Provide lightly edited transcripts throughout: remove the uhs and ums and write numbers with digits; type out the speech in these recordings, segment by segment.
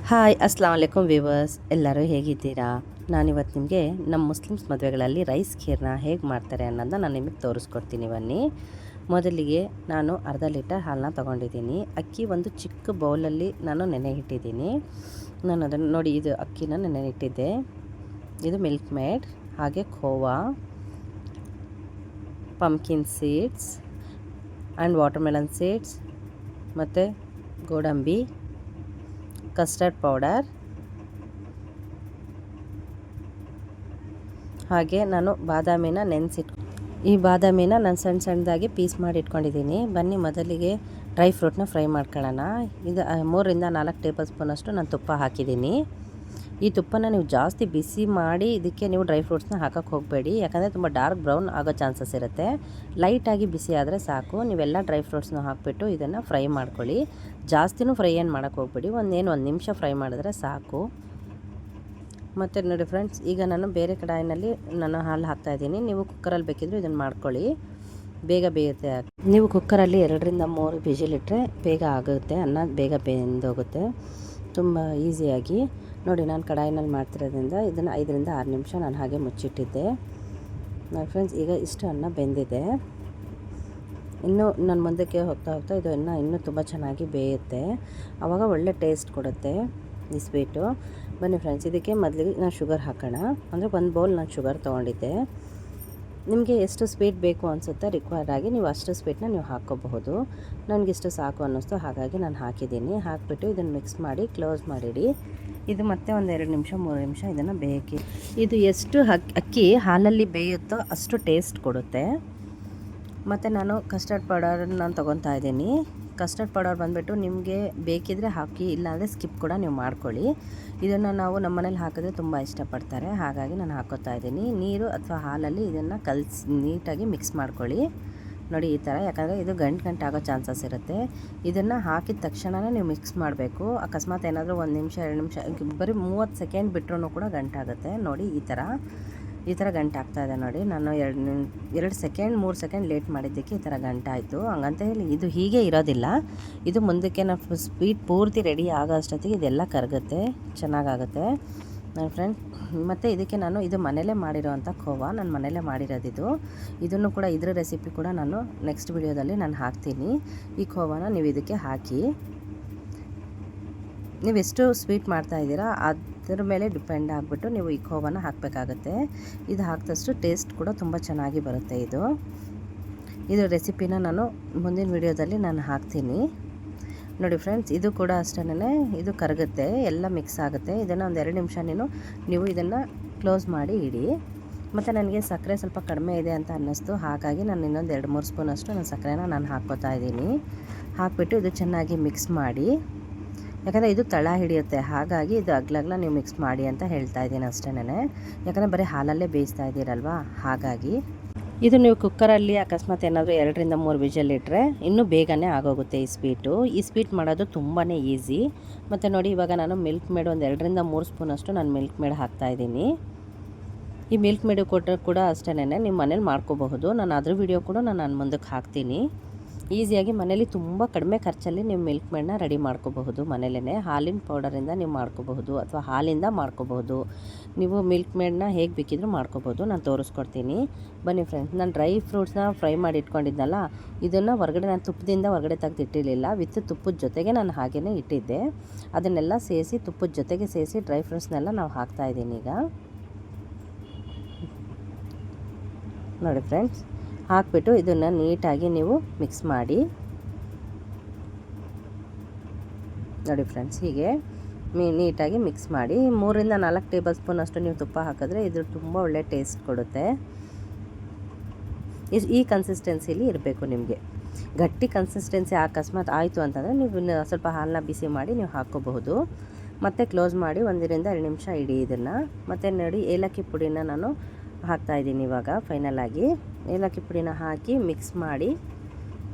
Hi Aslam ವಲೈಕುಮ್ viewers, ಎಲ್ಲರೂ ಹೇಗಿದ್ದೀರಾ? ನಾನಿವತ್ತು ನಿಮಗೆ ನಮ್ಮ ಮುಸ್ಲಿಮ್ಸ್ ಮದುವೆಗಳಲ್ಲಿ ರೈಸ್ ಖೀರ್ನ ಹೇಗೆ ಮಾಡ್ತಾರೆ ಅನ್ನೋದನ್ನ ನಾನು ನಿಮಗೆ ತೋರಿಸ್ಕೊಡ್ತೀನಿ. ಬನ್ನಿ. ಮೊದಲಿಗೆ ನಾನು ಅರ್ಧ ಲೀಟರ್ ಹಾಲನ್ನ ತೊಗೊಂಡಿದ್ದೀನಿ. ಅಕ್ಕಿ ಒಂದು ಚಿಕ್ಕ ಬೌಲಲ್ಲಿ ನಾನು ನೆನೆ ಇಟ್ಟಿದ್ದೀನಿ. ನಾನು ಅದನ್ನು ನೋಡಿ, ಇದು ಅಕ್ಕಿನ ನೆನೆ ಇಟ್ಟಿದ್ದೆ. ಇದು ಮಿಲ್ಕ್ ಮೇಡ್, ಹಾಗೆ khoa, pumpkin seeds and watermelon seeds, ಮತ್ತು ಗೋಡಂಬಿ, ಕಸ್ಟರ್ಡ್ ಪೌಡರ್, ಹಾಗೆ ನಾನು ಬಾದಾಮಿನ ಈ ಬಾದಾಮಿನ ನಾನು ಸಣ್ಣದಾಗಿ ಪೀಸ್ ಮಾಡಿ ಇಟ್ಕೊಂಡಿದ್ದೀನಿ. ಬನ್ನಿ ಮೊದಲಿಗೆ ಡ್ರೈ ಫ್ರೂಟ್ನ ಫ್ರೈ ಮಾಡ್ಕೊಳ್ಳೋಣ. ಇದು 3-4 ಟೇಬಲ್ ಸ್ಪೂನಷ್ಟು ನಾನು ತುಪ್ಪ ಹಾಕಿದ್ದೀನಿ. ಈ ತುಪ್ಪನ ನೀವು ಜಾಸ್ತಿ ಬಿಸಿ ಮಾಡಿ ಇದಕ್ಕೆ ನೀವು ಡ್ರೈ ಫ್ರೂಟ್ಸ್ನ ಹಾಕೋಕ್ಕೆ ಹೋಗಬೇಡಿ, ಯಾಕಂದರೆ ತುಂಬ ಡಾರ್ಕ್ ಬ್ರೌನ್ ಆಗೋ ಚಾನ್ಸಸ್ ಇರುತ್ತೆ. ಲೈಟಾಗಿ ಬಿಸಿ ಆದರೆ ಸಾಕು. ನೀವೆಲ್ಲ ಡ್ರೈ ಫ್ರೂಟ್ಸ್ನ ಹಾಕಿಬಿಟ್ಟು ಇದನ್ನು ಫ್ರೈ ಮಾಡ್ಕೊಳ್ಳಿ. ಜಾಸ್ತಿನೂ ಫ್ರೈ ಏನು ಮಾಡೋಕ್ಕೆ ಹೋಗಬೇಡಿ, ಒಂದು ನಿಮಿಷ ಫ್ರೈ ಮಾಡಿದ್ರೆ ಸಾಕು. ಮತ್ತು ನೋಡಿ ಫ್ರೆಂಡ್ಸ್, ಈಗ ನಾನು ಬೇರೆ ಕಡಾಯಿನಲ್ಲಿ ನಾನು ಹಾಲು ಹಾಕ್ತಾಯಿದ್ದೀನಿ. ನೀವು ಕುಕ್ಕರಲ್ಲಿ ಬೇಕಿದ್ದರೂ ಇದನ್ನು ಮಾಡ್ಕೊಳ್ಳಿ, ಬೇಗ ಬೇಯುತ್ತೆ. ನೀವು ಕುಕ್ಕರಲ್ಲಿ 2-3 ವಿಜಿಲಿಟ್ಟರೆ ಬೇಗ ಆಗುತ್ತೆ, ಅನ್ನ ಬೇಗ ಬೆಂದೋಗುತ್ತೆ ತುಂಬ ಈಸಿಯಾಗಿ. ನೋಡಿ, ನಾನು ಕಡಾಯಿನಲ್ಲಿ ಮಾಡ್ತಿರೋದ್ರಿಂದ ಇದನ್ನು 5-6 ನಿಮಿಷ ನಾನು ಹಾಗೆ ಮುಚ್ಚಿಟ್ಟಿದ್ದೆ. ನೋಡಿ ಫ್ರೆಂಡ್ಸ್, ಈಗ ಇಷ್ಟು ಅನ್ನ ಬೆಂದಿದೆ. ಇನ್ನೂ ನಾನು ಮುಂದಕ್ಕೆ ಹೋಗ್ತಾ ಇದು ಇನ್ನೂ ತುಂಬ ಚೆನ್ನಾಗಿ ಬೇಯುತ್ತೆ. ಆವಾಗ ಒಳ್ಳೆ ಟೇಸ್ಟ್ ಕೊಡುತ್ತೆ ಈ ಸ್ವೀಟು. ಬನ್ನಿ ಫ್ರೆಂಡ್ಸ್, ಇದಕ್ಕೆ ಮೊದಲಿಗೆ ನಾನು ಶುಗರ್ ಹಾಕೋಣ. ಅಂದರೆ 1 ಬೌಲ್ ನಾನು ಶುಗರ್ ತೊಗೊಂಡಿದ್ದೆ. ನಿಮಗೆ ಎಷ್ಟು ಸ್ವೀಟ್ ಬೇಕು ಅನಿಸುತ್ತೆ ರಿಕ್ವೈರ್ಡ್ ಆಗಿ ನೀವು ಅಷ್ಟು ಸ್ವೀಟ್ನ ನೀವು ಹಾಕ್ಕೋಬಹುದು. ನನಗಿಷ್ಟು ಸಾಕು ಅನ್ನಿಸ್ತು, ಹಾಗಾಗಿ ನಾನು ಹಾಕಿದ್ದೀನಿ. ಹಾಕಿಬಿಟ್ಟು ಇದನ್ನು ಮಿಕ್ಸ್ ಮಾಡಿ ಕ್ಲೋಸ್ ಮಾಡಿಡಿ. ಇದು ಮತ್ತೆ 1-2 ನಿಮಿಷ 3 ನಿಮಿಷ ಇದನ್ನು ಬೇಯಕ್ಕೆ. ಇದು ಎಷ್ಟು ಅಕ್ಕಿ ಹಾಲಲ್ಲಿ ಬೇಯುತ್ತೋ ಅಷ್ಟು ಟೇಸ್ಟ್ ಕೊಡುತ್ತೆ. ಮತ್ತು ನಾನು ಕಸ್ಟರ್ಡ್ ಪೌಡರ್ ನಾನು ತೊಗೊತಾ ಇದ್ದೀನಿ. ಕಸ್ಟರ್ಡ್ ಪೌಡರ್ ಬಂದುಬಿಟ್ಟು ನಿಮಗೆ ಬೇಕಿದ್ದರೆ ಹಾಕಿ, ಇಲ್ಲಾಂದರೆ ಸ್ಕಿಪ್ ಕೂಡ ನೀವು ಮಾಡ್ಕೊಳ್ಳಿ. ಇದನ್ನು ನಾವು ನಮ್ಮ ಮನೇಲಿ ಹಾಕಿದ್ರೆ ತುಂಬ ಇಷ್ಟಪಡ್ತಾರೆ, ಹಾಗಾಗಿ ನಾನು ಹಾಕೋತಾ ಇದ್ದೀನಿ. ನೀರು ಅಥವಾ ಹಾಲಲ್ಲಿ ಇದನ್ನು ನೀಟಾಗಿ ಮಿಕ್ಸ್ ಮಾಡ್ಕೊಳ್ಳಿ. ನೋಡಿ ಈ ಥರ, ಯಾಕಂದರೆ ಇದು ಗಂಟು ಆಗೋ ಚಾನ್ಸಸ್ ಇರುತ್ತೆ. ಇದನ್ನು ಹಾಕಿದ ತಕ್ಷಣವೇ ನೀವು ಮಿಕ್ಸ್ ಮಾಡಬೇಕು. ಅಕಸ್ಮಾತ್ ಏನಾದರೂ 1 ನಿಮಿಷ 2 ನಿಮಿಷ ಬರೀ 30 ಸೆಕೆಂಡ್ ಬಿಟ್ಟರೂ ಕೂಡ ಗಂಟಾಗುತ್ತೆ. ನೋಡಿ ಈ ಥರ ಗಂಟಾಗ್ತಾಯಿದೆ. ನೋಡಿ, ನಾನು 2 ಸೆಕೆಂಡ್ 3 ಸೆಕೆಂಡ್ ಲೇಟ್ ಮಾಡಿದ್ದಕ್ಕೆ ಈ ಥರ ಗಂಟಾಯಿತು. ಹಂಗಂತ ಹೇಳಿ ಇದು ಹೀಗೆ ಇರೋದಿಲ್ಲ. ಇದು ಮುಂದಕ್ಕೆ ನಾವು ಸ್ವೀಟ್ ಪೂರ್ತಿ ರೆಡಿ ಆಗೋ ಅಷ್ಟೊತ್ತಿಗೆ ಇದೆಲ್ಲ ಕರಗುತ್ತೆ, ಚೆನ್ನಾಗಾಗುತ್ತೆ ನನ್ನ ಫ್ರೆಂಡ್. ಮತ್ತು ಇದಕ್ಕೆ ನಾನು ಇದು ಮನೇಲೇ ಮಾಡಿರೋವಂಥ ಖೋವಾ, ನಾನು ಮನೇಲೇ ಮಾಡಿರೋದಿದು. ಇದನ್ನು ಕೂಡ ಇದ್ರ ರೆಸಿಪಿ ಕೂಡ ನಾನು ನೆಕ್ಸ್ಟ್ ವಿಡಿಯೋದಲ್ಲಿ ನಾನು ಹಾಕ್ತೀನಿ. ಈ ಖೋವಾನ ನೀವು ಇದಕ್ಕೆ ಹಾಕಿ, ನೀವೆಷ್ಟು ಸ್ವೀಟ್ ಮಾಡ್ತಾಯಿದ್ದೀರಾ ಅದರ ಮೇಲೆ ಡಿಪೆಂಡ್ ಆಗಿಬಿಟ್ಟು ನೀವು ಈ ಖೋವಾನ ಹಾಕಬೇಕಾಗತ್ತೆ. ಇದು ಹಾಕಿದಷ್ಟು ಟೇಸ್ಟ್ ಕೂಡ ತುಂಬ ಚೆನ್ನಾಗಿ ಬರುತ್ತೆ. ಇದು ರೆಸಿಪಿನ ನಾನು ಮುಂದಿನ ವಿಡಿಯೋದಲ್ಲಿ ನಾನು ಹಾಕ್ತೀನಿ. ನೋಡಿ ಫ್ರೆಂಡ್ಸ್, ಇದು ಕೂಡ ಅಷ್ಟೇ, ಇದು ಕರಗುತ್ತೆ, ಎಲ್ಲ ಮಿಕ್ಸ್ ಆಗುತ್ತೆ. ಇದನ್ನು 1-2 ನಿಮಿಷ ನೀವು ಇದನ್ನು ಕ್ಲೋಸ್ ಮಾಡಿ ಇಡಿ. ಮತ್ತು ನನಗೆ ಸಕ್ಕರೆ ಸ್ವಲ್ಪ ಕಡಿಮೆ ಇದೆ ಅಂತ ಅನ್ನಿಸ್ತು, ಹಾಗಾಗಿ ನಾನು ಇನ್ನೊಂದು 2-3 ಸ್ಪೂನಷ್ಟು ನಾನು ಸಕ್ಕರೆನ ನಾನು ಹಾಕ್ಕೋತಾ ಇದ್ದೀನಿ. ಹಾಕಿಬಿಟ್ಟು ಇದು ಚೆನ್ನಾಗಿ ಮಿಕ್ಸ್ ಮಾಡಿ, ಯಾಕಂದರೆ ಇದು ತಳ ಹಿಡಿಯುತ್ತೆ, ಹಾಗಾಗಿ ಇದು ಅಗ್ಲಗ್ಲ ನೀವು ಮಿಕ್ಸ್ ಮಾಡಿ ಅಂತ ಹೇಳ್ತಾ ಇದ್ದೀನಿ ಅಷ್ಟೇ. ಯಾಕಂದರೆ ಬರೀ ಹಾಲಲ್ಲೇ ಬೇಯಿಸ್ತಾ ಇದ್ದೀರಲ್ವ, ಹಾಗಾಗಿ. ಇದು ನೀವು ಕುಕ್ಕರಲ್ಲಿ ಅಕಸ್ಮಾತ್ ಏನಾದರೂ 2-3 ವಿಜಲ್ ಇಟ್ಟರೆ ಇನ್ನೂ ಬೇಗನೆ ಆಗೋಗುತ್ತೆ ಈ ಸ್ವೀಟು. ಈ ಸ್ವೀಟ್ ಮಾಡೋದು ತುಂಬಾ ಈಸಿ. ಮತ್ತು ನೋಡಿ, ಇವಾಗ ನಾನು ಮಿಲ್ಕ್ ಮೇಡ್ 2-3 ಸ್ಪೂನಷ್ಟು ನಾನು ಮಿಲ್ಕ್ ಮೇಡ್ ಹಾಕ್ತಾಯಿದ್ದೀನಿ. ಈ ಮಿಲ್ಕ್ ಮೇಡು ಕೂಡ ಅಷ್ಟೇ ನಿಮ್ಮ ಮನೇಲಿ ಮಾಡ್ಕೋಬಹುದು. ನಾನು ಅದ್ರ ವಿಡಿಯೋ ಕೂಡ ನಾನು ಮುಂದಕ್ಕೆ ಹಾಕ್ತೀನಿ. ಈಸಿಯಾಗಿ ಮನೇಲಿ ತುಂಬ ಕಡಿಮೆ ಖರ್ಚಲ್ಲಿ ನೀವು ಮಿಲ್ಕ್ ಮೇಡನ್ನ ರೆಡಿ ಮಾಡ್ಕೋಬಹುದು. ಮನೇಲೇ ಹಾಲಿನ ಪೌಡರಿಂದ ನೀವು ಮಾಡ್ಕೋಬಹುದು, ಅಥವಾ ಹಾಲಿಂದ ಮಾಡ್ಕೋಬಹುದು. ನೀವು ಮಿಲ್ಕ್ ಮೇಡನ್ನ ಹೇಗೆ ಬೇಕಿದ್ರೂ ಮಾಡ್ಕೋಬೋದು. ನಾನು ತೋರಿಸ್ಕೊಡ್ತೀನಿ. ಬನ್ನಿ ಫ್ರೆಂಡ್ಸ್, ನಾನು ಡ್ರೈ ಫ್ರೂಟ್ಸ್ನ ಫ್ರೈ ಮಾಡಿ ಇಟ್ಕೊಂಡಿದ್ದಲ್ಲ, ಇದನ್ನು ನಾನು ತುಪ್ಪದಿಂದ ಹೊರಗಡೆ ತೆಗೆದಿಟ್ಟಿರಲಿಲ್ಲ. ವಿತ್ ತುಪ್ಪದ ಜೊತೆಗೆ ನಾನು ಹಾಗೇ ಇಟ್ಟಿದ್ದೆ. ಅದನ್ನೆಲ್ಲ ಸೇರಿಸಿ ತುಪ್ಪದ ಜೊತೆಗೆ ಸೇರಿಸಿ ಡ್ರೈ ಫ್ರೂಟ್ಸ್ನೆಲ್ಲ ನಾವು ಹಾಕ್ತಾಯಿದ್ದೀನಿ ಈಗ. ನೋಡಿ ಫ್ರೆಂಡ್ಸ್, ಹಾಕಿಬಿಟ್ಟು ಇದನ್ನು ನೀಟಾಗಿ ನೀವು ಮಿಕ್ಸ್ ಮಾಡಿ. ನೋಡಿ ಫ್ರೆಂಡ್ಸ್, ಹೀಗೆ ನೀಟಾಗಿ ಮಿಕ್ಸ್ ಮಾಡಿ 3-4 ಟೇಬಲ್ ಸ್ಪೂನಷ್ಟು ನೀವು ತುಪ್ಪ ಹಾಕಿದ್ರೆ ಇದು ತುಂಬ ಒಳ್ಳೆ ಟೇಸ್ಟ್ ಕೊಡುತ್ತೆ. ಈ ಕನ್ಸಿಸ್ಟೆನ್ಸಿಲಿ ಇರಬೇಕು ನಿಮಗೆ. ಗಟ್ಟಿ ಕನ್ಸಿಸ್ಟೆನ್ಸಿ ಅಕಸ್ಮಾತ್ ಆಯಿತು ಅಂತಂದರೆ ನೀವು ಸ್ವಲ್ಪ ಹಾಲನ್ನ ಬಿಸಿ ಮಾಡಿ ನೀವು ಹಾಕ್ಕೋಬಹುದು. ಮತ್ತು ಕ್ಲೋಸ್ ಮಾಡಿ 1-2 ನಿಮಿಷ ಇಡಿ ಇದನ್ನು. ಮತ್ತು ನೋಡಿ, ಏಲಕ್ಕಿ ಪುಡಿನ ನಾನು ಹಾಕ್ತಾಯಿದ್ದೀನಿ ಇವಾಗ. ಫೈನಲಾಗಿ ಏಲಕ್ಕಿ ಪುಡಿನ ಹಾಕಿ ಮಿಕ್ಸ್ ಮಾಡಿ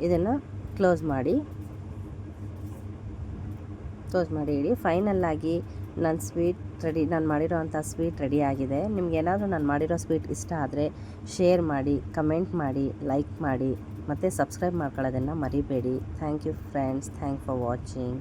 ಇದನ್ನು ಕ್ಲೋಸ್ ಮಾಡಿ ಇಡಿ. ಫೈನಲ್ಲಾಗಿ ನಾನು ಮಾಡಿರೋವಂಥ ಸ್ವೀಟ್ ರೆಡಿ ಆಗಿದೆ. ನಿಮ್ಗೇನಾದರೂ ನಾನು ಮಾಡಿರೋ ಸ್ವೀಟ್ ಇಷ್ಟ ಆದರೆ ಶೇರ್ ಮಾಡಿ, ಕಮೆಂಟ್ ಮಾಡಿ, ಲೈಕ್ ಮಾಡಿ, ಮತ್ತು ಸಬ್ಸ್ಕ್ರೈಬ್ ಮಾಡ್ಕೊಳ್ಳೋದನ್ನು ಮರಿಬೇಡಿ. Thank you friends, thank for watching.